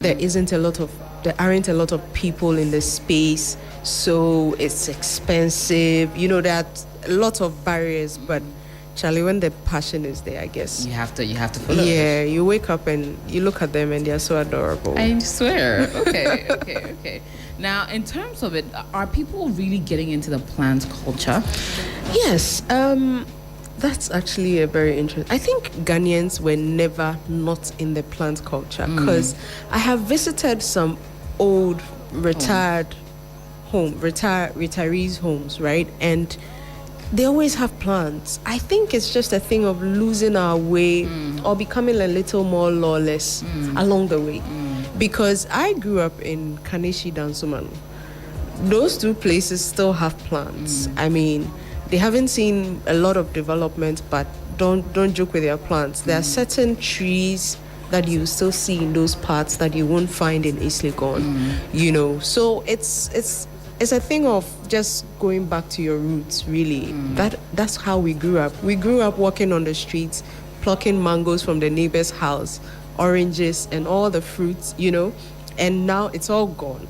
there aren't a lot of people in the space, so it's expensive. There are a lot of barriers, but Charlie, when the passion is there, I guess you have to follow. Yeah, you wake up and you look at them and they're so adorable. I swear. Okay. Now, in terms of it, are people really getting into the plant culture? Yes. That's actually a very interesting. I think Ghanaians were never not in the plant culture, because I have visited some old retirees' homes, right? And they always have plants. I think it's just a thing of losing our way or becoming a little more lawless along the way. Because I grew up in Kaneshi Dansoman. Those two places still have plants. I mean, they haven't seen a lot of development, but don't joke with their plants. There are certain trees that you still see in those parts that you won't find in East Legon. So it's a thing of just going back to your roots, really. That's how we grew up. We grew up walking on the streets, plucking mangoes from the neighbor's house, oranges and all the fruits, and now it's all gone.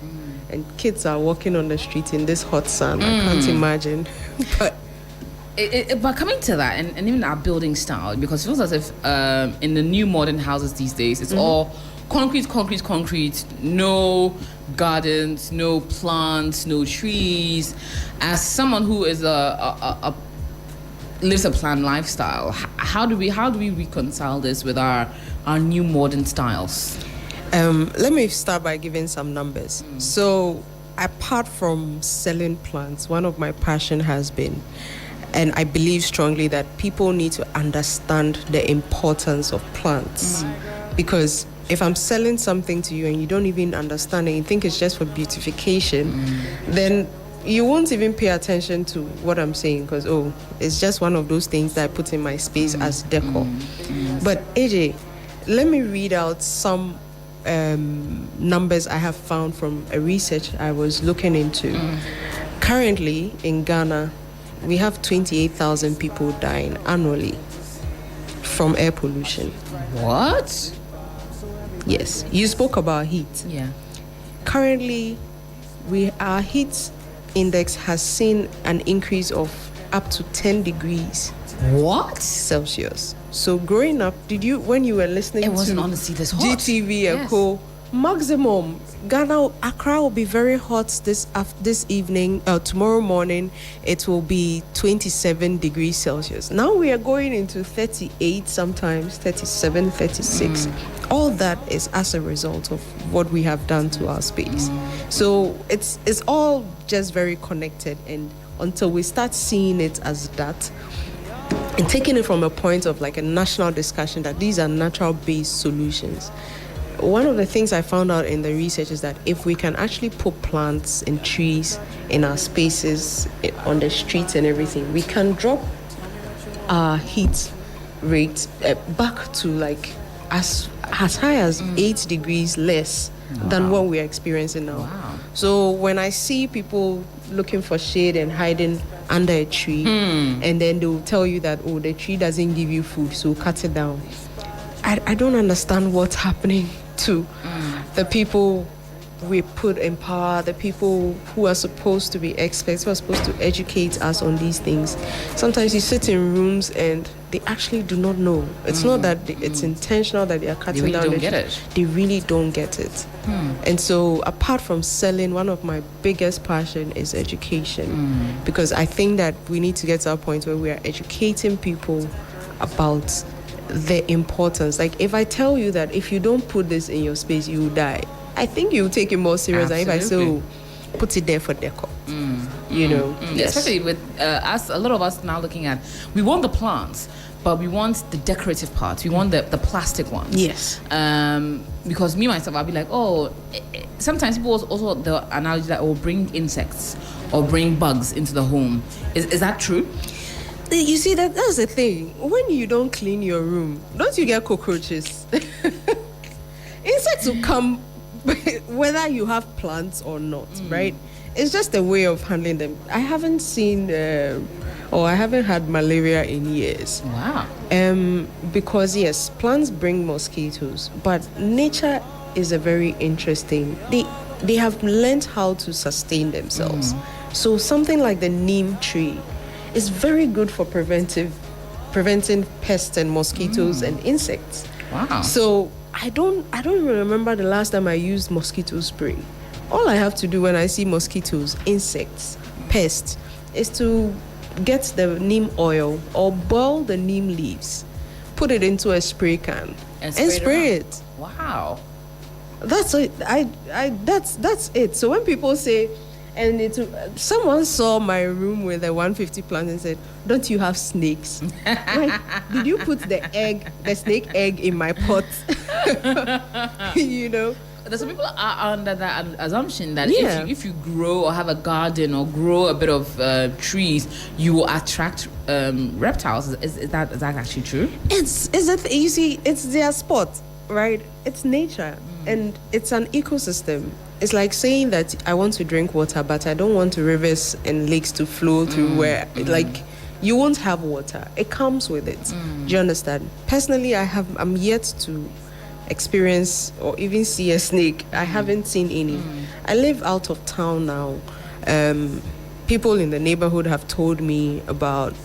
And kids are walking on the street in this hot sun. I can't imagine. But coming to that, and even our building style, because it feels as if in the new modern houses these days, it's all concrete, no gardens, no plants, no trees. As someone who is lives a planned lifestyle, how do we reconcile this with our new modern styles? Let me start by giving some numbers. So, apart from selling plants, one of my passion has been, and I believe strongly, that people need to understand the importance of plants. Because if I'm selling something to you and you don't even understand it, you think it's just for beautification, then you won't even pay attention to what I'm saying, because, it's just one of those things that I put in my space as decor. But AJ, let me read out some numbers I have found from a research I was looking into. Currently in Ghana, we have 28,000 people dying annually from air pollution. What? Yes. You spoke about heat. Yeah. Currently, our heat index has seen an increase of up to 10 degrees. What? Celsius. So growing up, when you were listening to... It wasn't honestly this hot. GTV and co, maximum, Accra will be very hot this evening. Tomorrow morning, it will be 27 degrees Celsius. Now we are going into 38, sometimes 37, 36. All that is as a result of what we have done to our space. So it's all just very connected, and until we start seeing it as that, and taking it from a point of like a national discussion that these are natural-based solutions. One of the things I found out in the research is that if we can actually put plants and trees in our spaces, on the streets and everything, we can drop our heat rate back to like as high as 8 degrees less than what we're experiencing now. Wow. So when I see people looking for shade and hiding under a tree, and then they'll tell you that, the tree doesn't give you food, so cut it down. I don't understand what's happening to the people we put in power, the people who are supposed to be experts, who are supposed to educate us on these things. Sometimes you sit in rooms and they actually do not know. It's not that it's intentional that they are cutting really down. Don't get it. They really don't get it. And so apart from selling, one of my biggest passion is education. Because I think that we need to get to a point where we are educating people about the importance. Like if I tell you that if you don't put this in your space, you will die, I think you take it more serious than if I say, put it there for decor. Yes. Especially with us, a lot of us now looking at, we want the plants, but we want the decorative parts. We want the plastic ones. Yes. Because me, myself, I'll be like, sometimes people also the analogy that will bring insects or bring bugs into the home. Is that true? You see, that's the thing. When you don't clean your room, don't you get cockroaches? Insects will come whether you have plants or not, right? It's just a way of handling them. I haven't seen I haven't had malaria in years. Wow. Because yes, plants bring mosquitoes, but nature is a very interesting. They have learned how to sustain themselves. So something like the neem tree is very good for preventing pests and mosquitoes and insects. Wow. So I don't even remember the last time I used mosquito spray. All I have to do when I see mosquitoes, insects, pests, is to get the neem oil or boil the neem leaves, put it into a spray can, and spray it. Wow. That's it. That's it. So when people say, someone saw my room with a 150 plant and said, "Don't you have snakes?" Like, did you put the snake egg in my pot? You know. There's some people are under that assumption that Yeah. if you grow or have a garden or grow a bit of trees, you will attract reptiles. Is that actually true? You see, it's their spot, right? It's nature and it's an ecosystem. It's like saying that I want to drink water, but I don't want the rivers and lakes to flow through where, like, you won't have water. It comes with it. Do you understand? Personally, I'm yet to experience or even see a snake. I haven't seen any. I live out of town now. People in the neighborhood have told me about,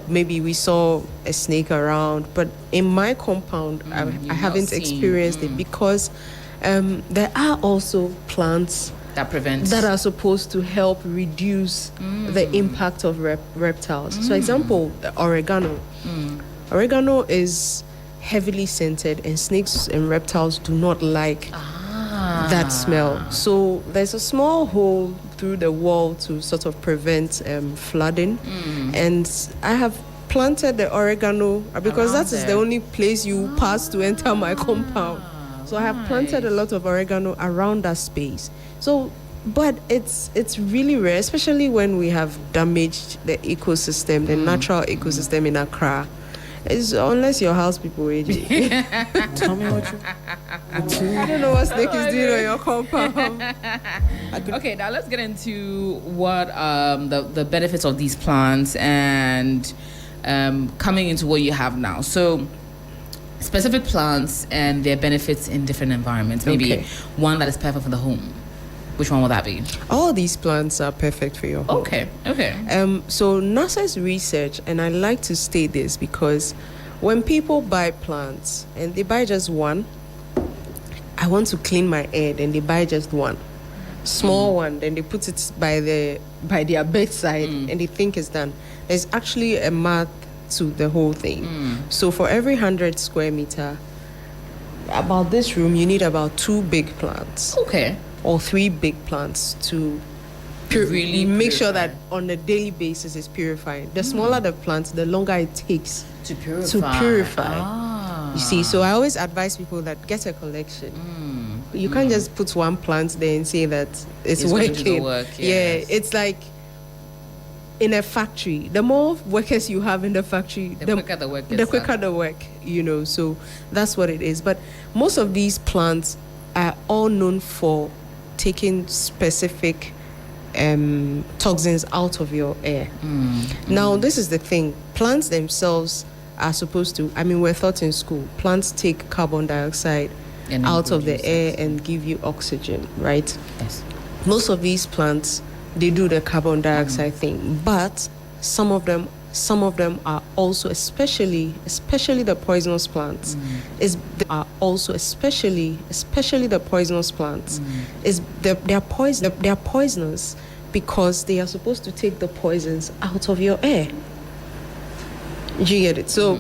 maybe we saw a snake around, but in my compound, I haven't experienced it because there are also plants that are supposed to help reduce the impact of reptiles. So, example, oregano. Oregano is heavily scented, and snakes and reptiles do not like that smell. So there's a small hole through the wall to sort of prevent flooding, and I have planted the oregano because that is the only place you pass to enter my compound. So I have planted a lot of oregano around that space. So, but it's really rare, especially when we have damaged the ecosystem, the natural ecosystem in Accra. It's unless your house people, AJ. Tell me what I don't know what snake is doing on your compound. Okay, now let's get into what the benefits of these plants and coming into what you have now. So, specific plants and their benefits in different environments. Maybe one that is perfect for the home. Which one will that be? All these plants are perfect for your home. Okay. So NASA's research, and I like to state this because when people buy plants and they buy just one, I want to clean my air, then they buy just one. Small one, then they put it by their bedside and they think it's done. There's actually a math to the whole thing. So for every 100 square meter, about this room, you need about 2 big plants. Okay. Or 3 big plants to really make sure purify. that on a daily basis it's purifying. The smaller the plant, the longer it takes To purify. You see, so I always advise people that get a collection. You can't just put one plant there and say that it's going to do the working. work, Yeah, yes. it's like in a factory. The more workers you have in the factory, The quicker the work gets quicker the work, so that's what it is. But most of these plants are all known for taking specific toxins out of your air. Now, this is the thing. Plants themselves are supposed to, we're taught in school, plants take carbon dioxide And out of the produce air and give you oxygen, right? Yes. Most of these plants, they do the carbon dioxide thing, but some of them are also, especially the poisonous plants, are also especially the poisonous plants. They're poisonous because they are supposed to take the poisons out of your air. Do you get it? So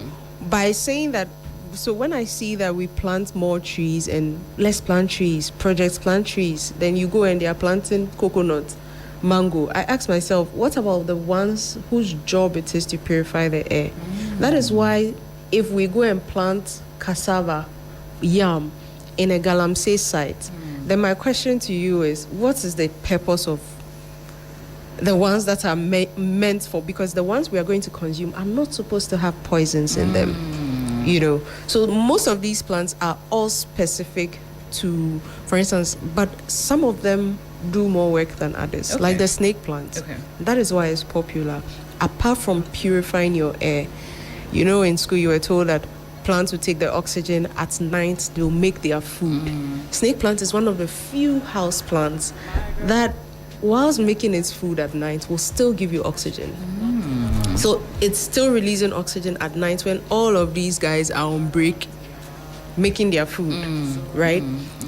by saying that, so when I see that we plant more trees and let's plant trees, projects plant trees, then you go and they are planting coconut, mango. I ask myself, what about the ones whose job it is to purify the air? That is why if we go and plant cassava, yam in a galamsey site, then my question to you is, what is the purpose of the ones that are meant for? Because the ones we are going to consume are not supposed to have poisons in them, So most of these plants are all specific to, for instance, but some of them do more work than others, like the snake plant. That is why it's popular. Apart from purifying your air, in school you were told that plants will take the oxygen at night. They'll make their food. Snake plant is one of the few house plants that, whilst making its food at night, will still give you oxygen. So it's still releasing oxygen at night when all of these guys are on break making their food, right?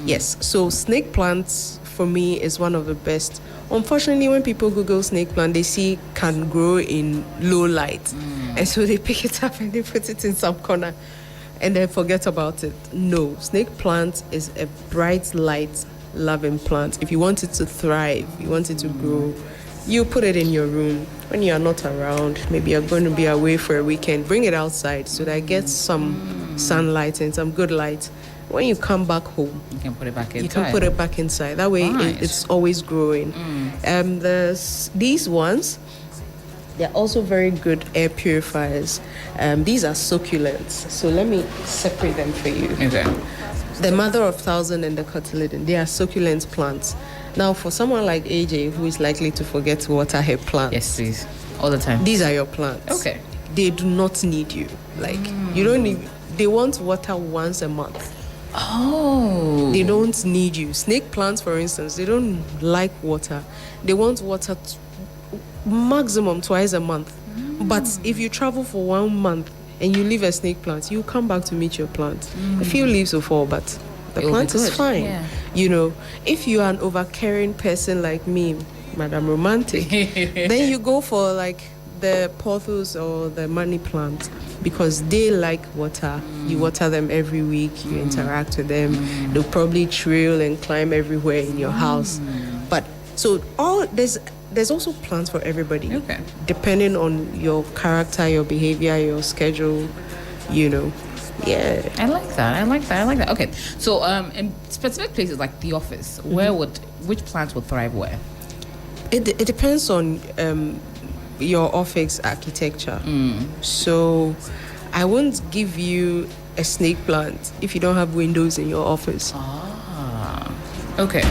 Yes. So snake plants for me is one of the best. Unfortunately, when people Google snake plant, they see can grow in low light. And so they pick it up and they put it in some corner and then forget about it. No, snake plant is a bright light loving plant. If you want it to thrive, you want it to grow, you put it in your room. When you are not around, maybe you're going to be away for a weekend, bring it outside so that it gets some sunlight and some good light. When you come back home, You can put it back inside. you can put it back inside. That way Right. it's always growing. These ones, they're also very good air purifiers. These are succulents. So let me separate them for you. Okay. The mother of thousand and the cotyledon, they are succulent plants. Now, for someone like AJ, who is likely to forget to water her plants, Yes, please. All the time. these are your plants. Okay. They do not need you. Like, you don't need, they want water once a month. Oh. They don't need you. Snake plants, for instance, they don't like water. They want water maximum twice a month. But if you travel for 1 month and you leave a snake plant, you come back to meet your plant. A few leaves will fall, but the It will plant be is good. fine. Yeah. You know, if you are an overcaring person like me, Madam Romantic, then you go for like the pothos or the money plant because they like water. You water them every week, you interact with them. They'll probably trail and climb everywhere in your house. But so there's also plants for everybody. Okay. Depending on your character, your behavior, your schedule, you know. Yeah. I like that. Okay. So in specific places like the office, which plants would thrive where? It depends on your office architecture. So I won't give you a snake plant if you don't have windows in your office. Okay.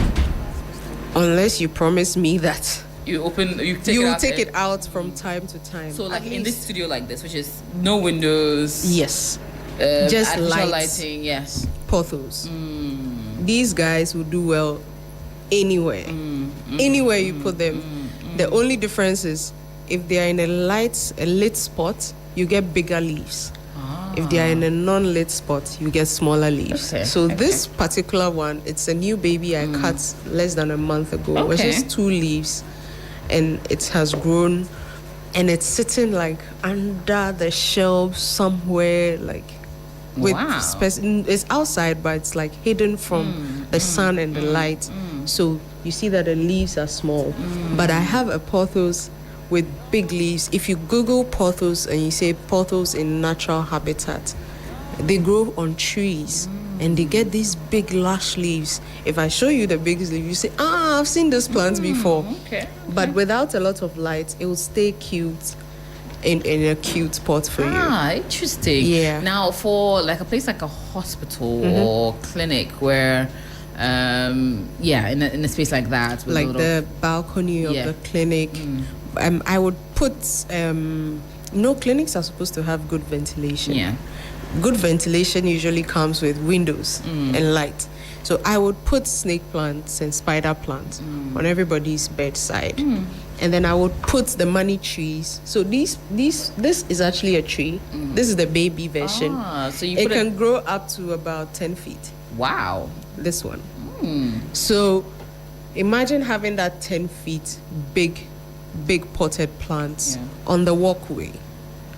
Unless you promise me that You take you it will out take there. it out from time to time. So like At in this least- studio like this, which is no windows. Yes. Just artificial lights. lighting. Yes. Pothos. These guys will do well anywhere. Anywhere you put them. The only difference is if they are in a lit spot, you get bigger leaves. If they are in a non-lit spot, you get smaller leaves. Okay, So okay. this particular one, it's a new baby I cut less than a month ago. It was Okay. just 2 leaves and it has grown and it's sitting like under the shelves somewhere like with Wow. it's outside but it's like hidden from the sun and the light. So you see that the leaves are small. But I have a pothos with big leaves. If you Google pothos and you say pothos in natural habitat, they grow on trees and they get these big lush leaves. If I show you the biggest leaf, you say, I've seen this plant before. Okay. But without a lot of light, it will stay cute in a cute pot for you. Interesting. Yeah. Now, for like a place like a hospital or clinic where, in a space like that, with a Like little- the balcony of Yeah. the clinic. I would put, clinics are supposed to have good ventilation. Yeah. Good ventilation usually comes with windows and light. So I would put snake plants and spider plants on everybody's bedside. And then I would put the money trees. So this is actually a tree. This is the baby version. So you It put it. can grow up to about 10 feet. Wow. This one. So imagine having that 10 feet big potted plants Yeah. on the walkway.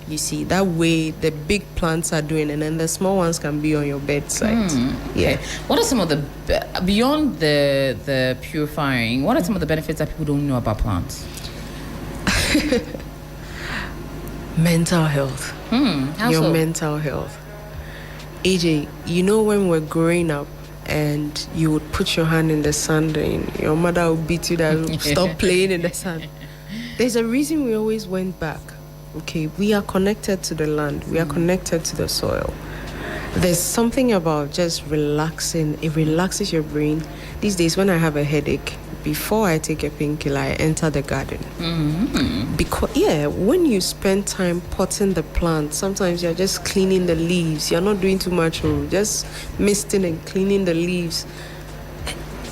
You see, that way the big plants are doing, and then the small ones can be on your bedside. Yeah. Okay. What are some of the beyond the purifying? What are some of the benefits that people don't know about plants? Mental health. How Your so? mental health. AJ, you know when we're growing up and you would put your hand in the sand and your mother would beat you that stop playing in the sand. There's a reason we always went back. Okay, we are connected to the land. We are connected to the soil. There's something about just relaxing. It relaxes your brain. These days when I have a headache before I take a painkiller, I enter the garden. Mm-hmm. Because when you spend time potting the plant, sometimes you're just cleaning the leaves. You're not doing too much, just misting and cleaning the leaves.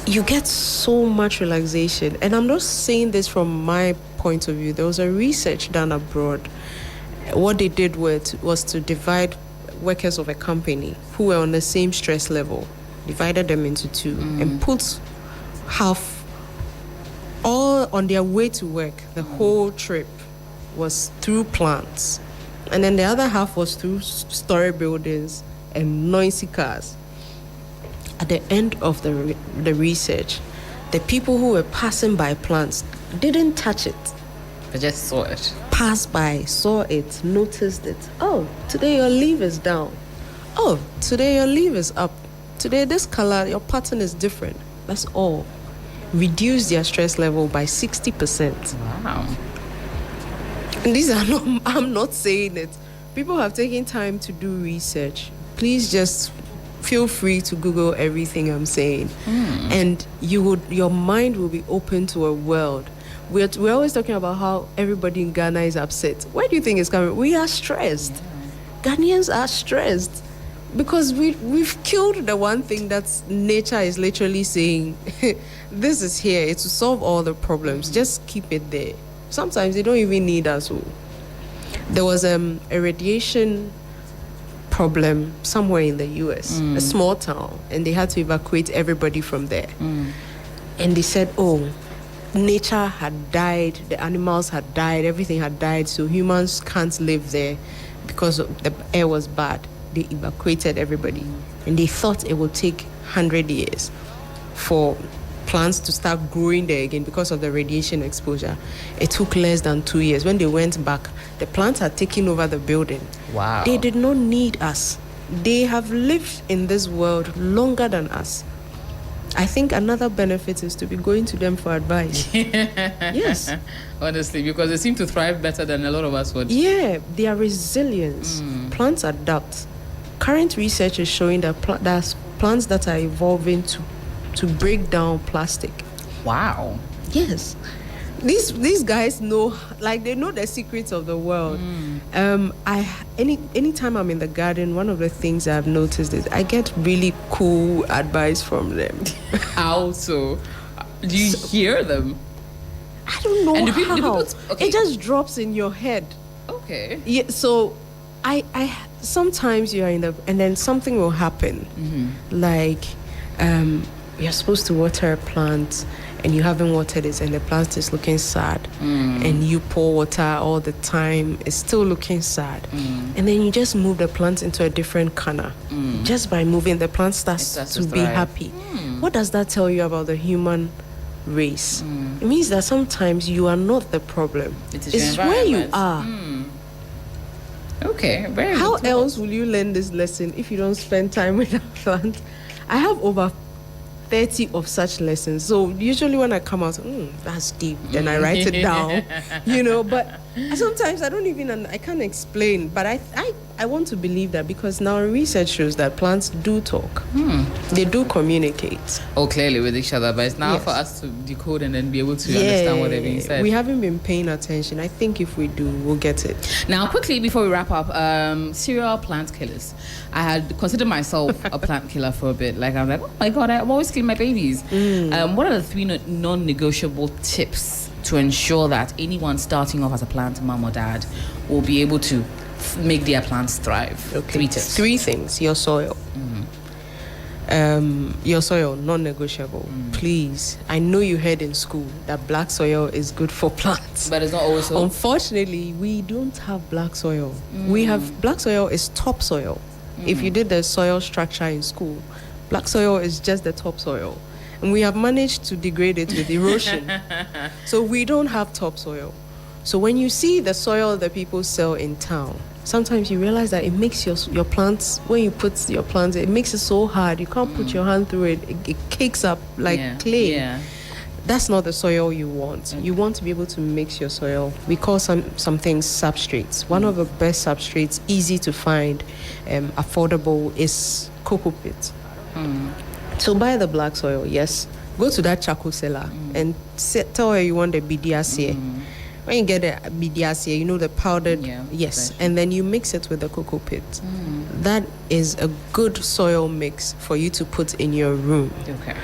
You get so much relaxation. And I'm not saying this from my point of view. There was a research done abroad. What they did was to divide workers of a company who were on the same stress level, divided them into two, and put half all on their way to work. The whole trip was through plants. And then the other half was through story buildings and noisy cars. At the end of the research, the people who were passing by plants didn't touch it. I just saw it. Passed by, saw it, noticed it. Oh, today your leaf is down. Oh, today your leaf is up. Today this color, your pattern is different. That's all. Reduce their stress level by 60%. Wow. And these are not, I'm not saying it. People have taken time to do research. Please just feel free to Google everything I'm saying. And your mind will be open to a world. We're always talking about how everybody in Ghana is upset. Where do you think it's coming? We are stressed. Ghanaians are stressed because we've killed the one thing that nature is literally saying, this is here. It's to solve all the problems. Just keep it there. Sometimes they don't even need us. There was a radiation problem somewhere in the US, a small town, and they had to evacuate everybody from there. And they said, nature had died, the animals had died, everything had died, so humans can't live there because the air was bad. They evacuated everybody. And they thought it would take 100 years for plants to start growing there again because of the radiation exposure. It took less than 2 years. When they went back, the plants had taken over the building. Wow. They did not need us. They have lived in this world longer than us. I think another benefit is to be going to them for advice. Yes. Honestly, because they seem to thrive better than a lot of us would. Yeah, their resilience. Plants adapt. Current research is showing that there's plants that are evolving to break down plastic. Wow. Yes. These guys know, like, they know the secrets of the world. Anytime I'm in the garden, one of the things I've noticed is I get really cool advice from them. How so? Do you hear them? I don't know And do how. people, okay. It just drops in your head. Okay. Yeah. So, I sometimes you're in and then something will happen, like you're supposed to water a plant and you haven't watered it and the plant is looking sad, and you pour water all the time, it's still looking sad, and then you just move the plant into a different corner. Just by moving, the plant starts to be thrive. happy. What does that tell you about the human race? It means that sometimes you are not the problem. It is It's your where you environment. are. Okay. Very How good. else will you learn this lesson if you don't spend time with a plant? I have over 30 of such lessons. So usually when I come out, that's deep, then I write it down, but sometimes I can't explain, but I want to believe that because now research shows that plants do talk. They do communicate. Oh, clearly with each other, but it's now Yes. for us to decode and then be able to understand what they're being said. We haven't been paying attention. I think if we do, we'll get it. Now, quickly before we wrap up, serial plant killers. I had considered myself a plant killer for a bit. Like, I'm like, oh my God, I'm always killing my babies. What are the 3 non-negotiable tips to ensure that anyone starting off as a plant mom or dad will be able to make their plants thrive? Okay. 3 tips. 3 things. Your soil. Your soil, non-negotiable. Please. I know you heard in school that black soil is good for plants. But it's not always so. Unfortunately, we don't have black soil. We have black soil is topsoil. If you did the soil structure in school, black soil is just the topsoil. And we have managed to degrade it with erosion. So we don't have topsoil. So when you see the soil that people sell in town, sometimes you realize that it makes your plants, when you put your plants, it makes it so hard. You can't put your hand through it. It cakes up like clay. Yeah. That's not the soil you want. You want to be able to mix your soil. We call some things substrates. One of the best substrates, easy to find, affordable, is cocoa pit. So buy the black soil, yes. Go to that charcoal seller and tell her you want the BDSA. When you get the BDSA, you know the powdered, yes, fresh. and then you mix it with the cocoa pit. That is a good soil mix for you to put in your room. Okay.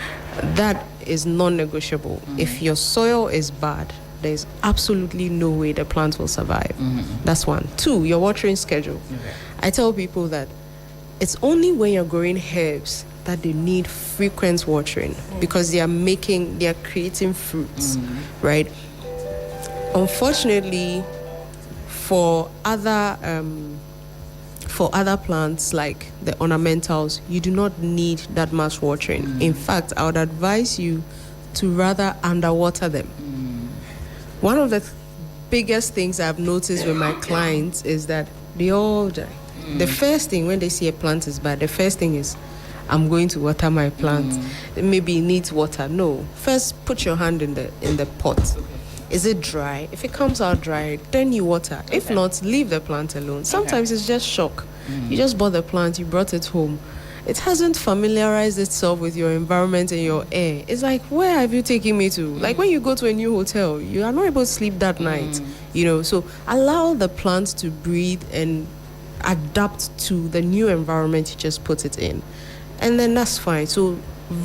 That is non-negotiable. If your soil is bad, there's absolutely no way the plant will survive. That's one. Two, your watering schedule. Okay. I tell people that it's only when you're growing herbs that they need frequent watering because they are creating fruits, right? Unfortunately, for other plants like the ornamentals, you do not need that much watering. In fact, I would advise you to rather underwater them. One of the biggest things I've noticed with my clients is that they all die. The first thing when they see a plant is bad, the first thing is, I'm going to water my plant. Maybe it needs water. No. First, put your hand in the pot. Is it dry? If it comes out dry, then you water. If not, leave the plant alone. Sometimes it's just shock. You just bought the plant, you brought it home. It hasn't familiarized itself with your environment and your air. It's like, where have you taken me to? Like when you go to a new hotel, you are not able to sleep that night. So allow the plant to breathe and adapt to the new environment you just put it in. And then that's fine. So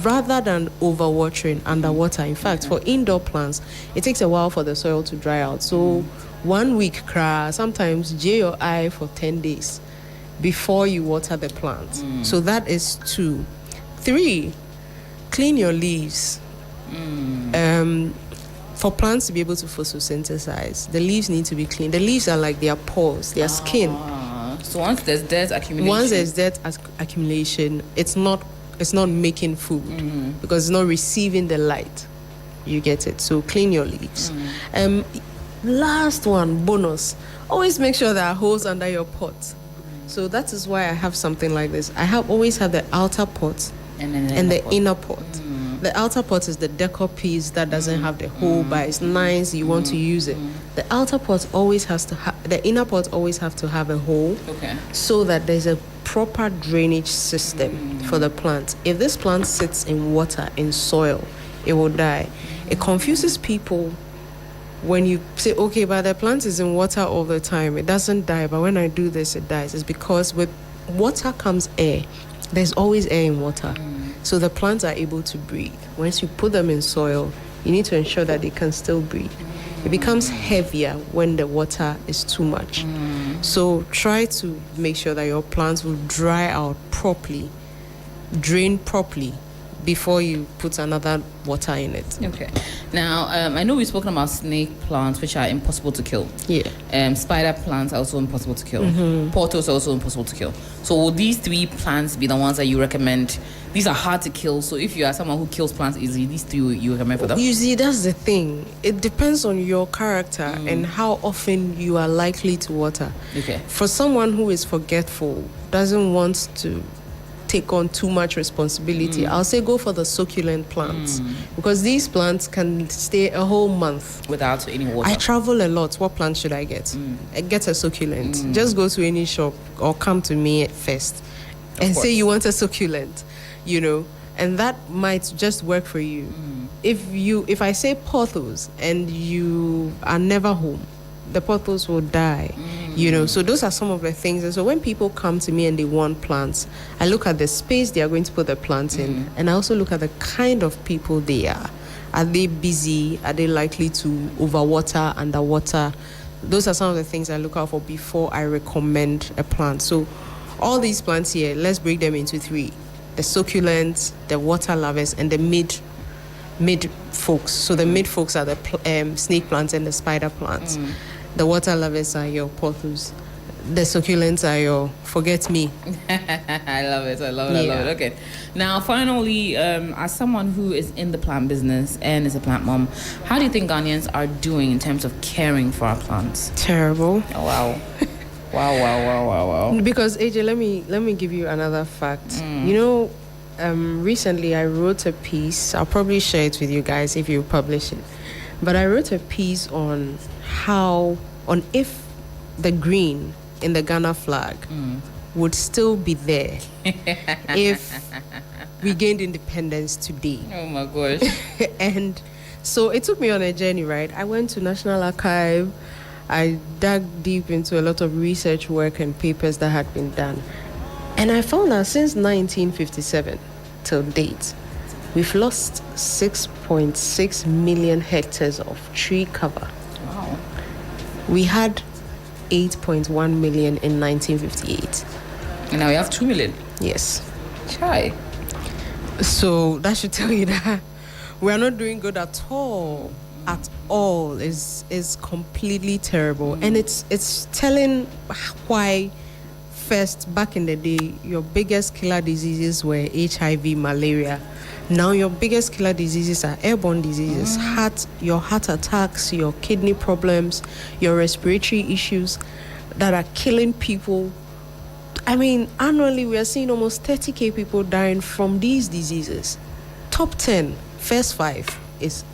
rather than overwatering, underwater. In fact, for indoor plants, it takes a while for the soil to dry out. So 1 week, sometimes J your eye for 10 days before you water the plant. So that is 2. 3, clean your leaves. For plants to be able to photosynthesize, the leaves need to be clean. The leaves are like their pores, their skin. So once there's dirt accumulation, accumulation, it's not making food because it's not receiving the light. You get it. So clean your leaves. Last one, bonus. Always make sure there are holes under your pot. So that is why I have something like this. Always have the outer pot and the inner pot. The outer pot is the decor piece that doesn't have the hole, but it's nice. You want to use it. The outer pot always has to the inner pot always have to have a hole, so that there's a proper drainage system for the plant. If this plant sits in water, in soil, it will die. It confuses people when you say, okay, but the plant is in water all the time, it doesn't die, but when I do this, it dies. It's because with water comes air. There's always air in water. So the plants are able to breathe. Once you put them in soil, you need to ensure that they can still breathe. It becomes heavier when the water is too much. So try to make sure that your plants will dry out properly, drain properly, before you put another water in it. Okay. Now, I know we've spoken about snake plants, which are impossible to kill. Yeah. Spider plants are also impossible to kill. Portals are also impossible to kill. So will these 3 plants be the ones that you recommend? These are hard to kill. So if you are someone who kills plants easily, these 3 you recommend for them? You see, that's the thing. It depends on your character and how often you are likely to water. Okay. For someone who is forgetful, doesn't want to take on too much responsibility, I'll say go for the succulent plants because these plants can stay a whole month without any water. I travel a lot. What plant should I get? I get a succulent. Just go to any shop or come to me first and say you want a succulent, and that might just work for you. If I say pothos and you are never home, the pothos will die. So those are some of the things. And so when people come to me and they want plants, I look at the space they are going to put the plants in, and I also look at the kind of people they are. Are they busy? Are they likely to overwater, underwater? Those are some of the things I look out for before I recommend a plant. So all these plants here, let's break them into 3. The succulents, the water lovers, and the mid folks. So the mid folks are the snake plants and the spider plants. The water lovers are your pothos. The succulents are your forget me. I love it. I love it. Okay. Now, finally, as someone who is in the plant business and is a plant mom, how do you think Ghanaians are doing in terms of caring for our plants? Terrible. Oh, wow. Wow. Because AJ, let me give you another fact. Recently I wrote a piece. I'll probably share it with you guys if you publish it. But I wrote a piece on if the green in the Ghana flag would still be there if we gained independence today. Oh my gosh. And so it took me on a journey, right? I went to National Archive. I dug deep into a lot of research work and papers that had been done. And I found that since 1957 till date, we've lost 6.6 million hectares of tree cover. Wow. We had 8.1 million in 1958. And now we have 2 million. Yes. Chai. So that should tell you that we are not doing good at all. At all is completely terrible, and it's telling why. First, back in the day, your biggest killer diseases were HIV, malaria. Now your biggest killer diseases are airborne diseases, your heart attacks, your kidney problems, your respiratory issues that are killing people. I mean, annually we are seeing almost 30,000 people dying from these diseases. Top 10, first 5 is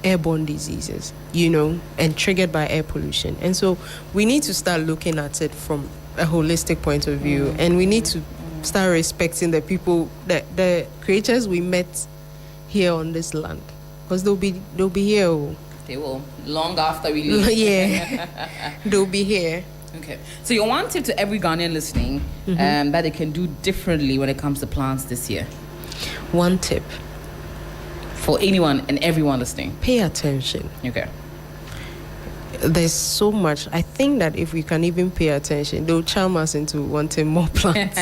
airborne diseases, and triggered by air pollution. And so we need to start looking at it from a holistic point of view, and we need to start respecting the people, the creatures we met here on this land, because they'll be here. They will, long after we leave. Yeah. They'll be here. Okay, so your one tip to every Ghanaian listening that they can do differently when it comes to plants this year? One tip for anyone and everyone listening: pay attention. Okay. There's so much. I think that if we can even pay attention, they'll charm us into wanting more plants.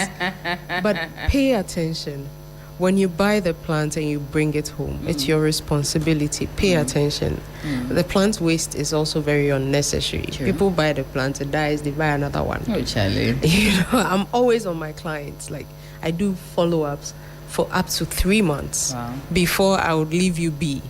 But pay attention. When you buy the plant and you bring it home, it's your responsibility. Pay attention. The plant waste is also very unnecessary. True. People buy the plant, it dies, they buy another one. Oh, Charlie. I'm always on my clients. Like, I do follow-ups for up to 3 months before I would leave you be.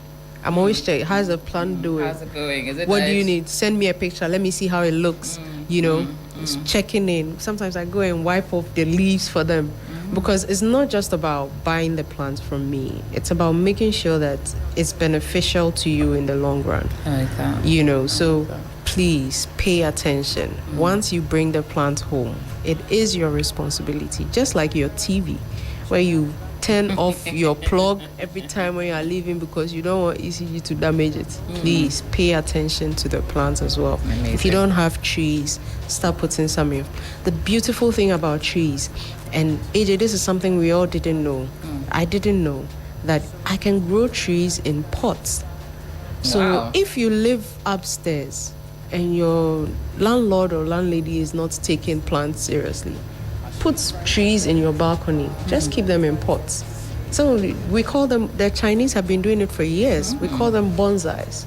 I'm always checking, how's the plant doing? How's it going? Is it what nice? do you need? Send me a picture. Let me see how it looks. Just checking in. Sometimes I go and wipe off the leaves for them, because it's not just about buying the plant from me. It's about making sure that it's beneficial to you in the long run. I like that. So please pay attention. Once you bring the plant home, it is your responsibility. Just like your TV, where you turn off your plug every time when you are leaving because you don't want ECG to damage it. Please pay attention to the plants as well. Amazing. If you don't have trees, start putting some in. The beautiful thing about trees, and AJ, this is something we all didn't know. I didn't know that I can grow trees in pots. So if you live upstairs and your landlord or landlady is not taking plants seriously, put trees in your balcony. Just keep them in pots. So we call them, the Chinese have been doing it for years. We call them bonsais.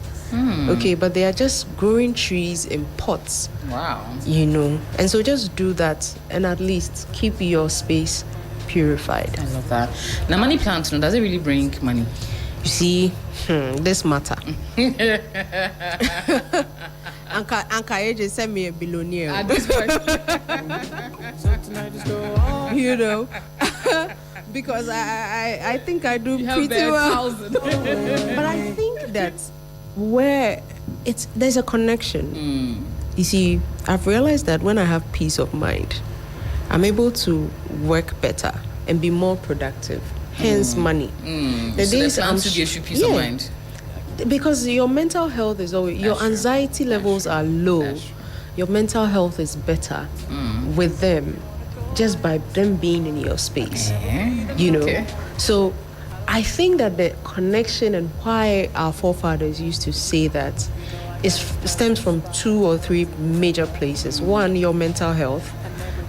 Okay, but they are just growing trees in pots. Wow. And so just do that and at least keep your space purified. I love that. Now, money plants, does it really bring money? You see, this matter. Anka AJ sent me a billionaire. At this point. Because I think I do You have pretty well. 1,000. But I think that where there's a connection. You see, I've realized that when I have peace of mind, I'm able to work better and be more productive. Hence money. The plants to give you peace of mind. Because your mental health is always, your anxiety levels are low. Your mental health is better with them, just by them being in your space. Okay. So I think that the connection and why our forefathers used to say that stems from 2 or 3 major places. One, your mental health.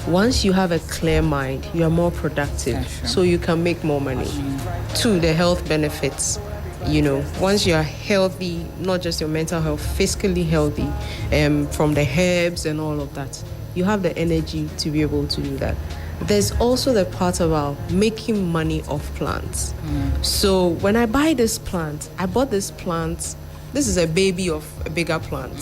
Once you have a clear mind, you are more productive, so you can make more money. 2, the health benefits. Once you are healthy, not just your mental health, physically healthy, from the herbs and all of that, you have the energy to be able to do that. There's also the part about making money off plants. So when I buy this plant, I bought this plant. This is a baby of a bigger plant.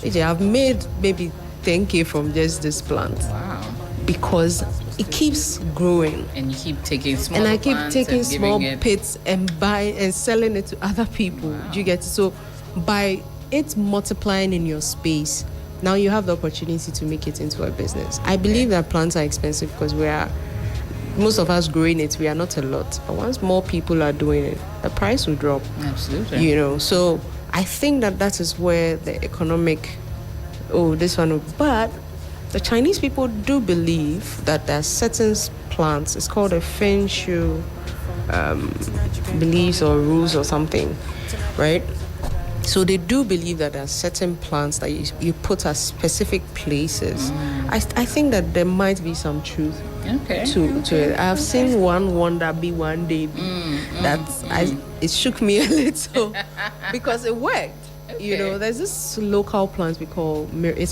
I've made maybe 10K from just this plant. Wow. Because it keeps growing. And you keep taking small And I keep plants taking and small giving it. pits and buying and selling it to other people. Do you get it? So by it multiplying in your space, now you have the opportunity to make it into a business. I believe that plants are expensive because most of us growing it, we are not a lot. But once more people are doing it, the price will drop. Absolutely. You know, so I think that is where the economic, this one, but the Chinese people do believe that there are certain plants, it's called a Feng Shui beliefs or rules or something, right? So they do believe that there are certain plants that you put at specific places. I think that there might be some truth to it. I've seen one wonder be one day be. It shook me a little because it worked. You know, there's this local plant it's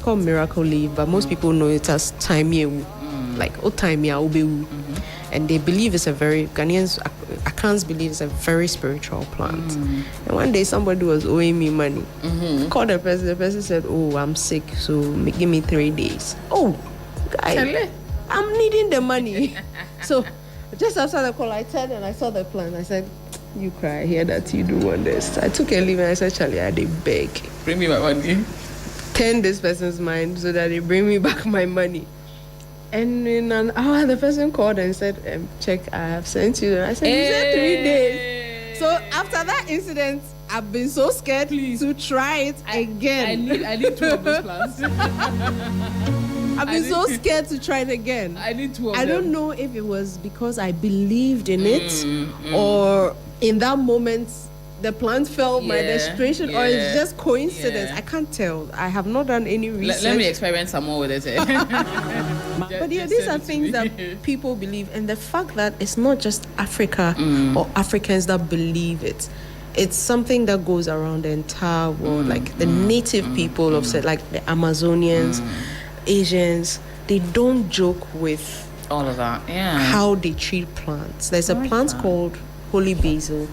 called miracle leaf, but most people know it as taimiewu, like otaimia ubewu. And they believe it's Ghanaians, Akans believe it's a very spiritual plant. And one day somebody was owing me money. Called the person said, I'm sick, so give me 3 days. Guy, I'm needing the money. So just after the call, I turned and I saw the plant. I said, you cry, I hear that you do wonders. I took a leave and I said, Charlie, I did beg. Bring me my money. Turn this person's mind so that they bring me back my money. And in an hour, the person called and said, check, I have sent you. I said, you said 3 days. So after that incident, I've been so scared to try it again. I need 2 of those plants. I've been so scared to try it again. I need 2 of them. I don't know if it was because I believed in it or in that moment the plant felt my desperation or it's just coincidence. I can't tell. I have not done any research. Let me experiment some more with it. But these are things that people believe, and the fact that it's not just Africa or Africans that believe it. It's something that goes around the entire world, like the native people of like the Amazonians, Asians. They don't joke with all of that. Yeah. How they treat plants. There's a plant called holy basil.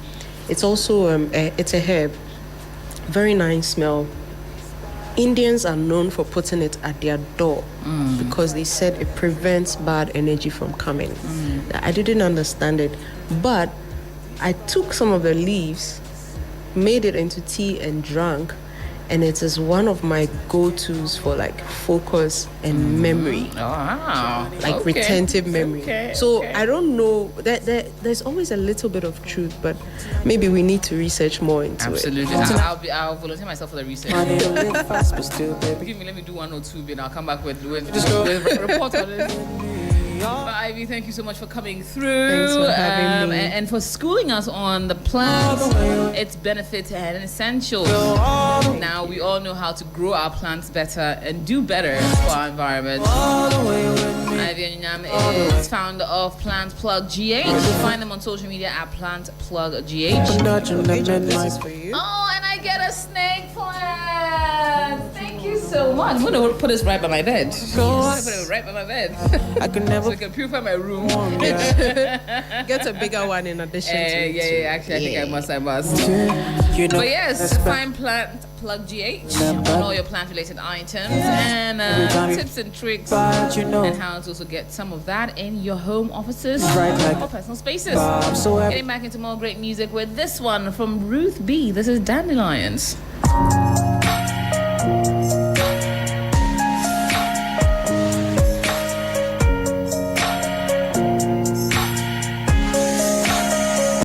It's also it's a herb. Very nice smell. Indians are known for putting it at their door because they said it prevents bad energy from coming. I didn't understand it, but I took some of the leaves, made it into tea and drank, and it is one of my go-tos for like focus and memory. Wow. Like retentive memory. So I don't know, there's always a little bit of truth, but maybe we need to research more into it. Absolutely. I'll volunteer myself for the research. Let me do 1 or 2, then I'll come back with a report on this. But Ivy, thank you so much for coming through. Thanks for having me. And for schooling us on the plants, its benefits and essentials. Now we all know how to grow our plants better and do better for our environment. Ivy Anyanyam is founder of Plant Plug GH. You find them on social media at Plant Plug GH. This is for you. Oh, and I get a snake plant. Thank you so much. I'm going to put this right by my bed. I'm going to put it right by my bed. I could never. So I can purify my room. Get a bigger one in addition to it. Yeah. Actually, I think I must. You know, But yes, find Plant Plug GH on all your plant-related items and tips and tricks and how to also get some of that in your home offices or personal spaces. Getting back into more great music with this one from Ruth B. This is Dandelions.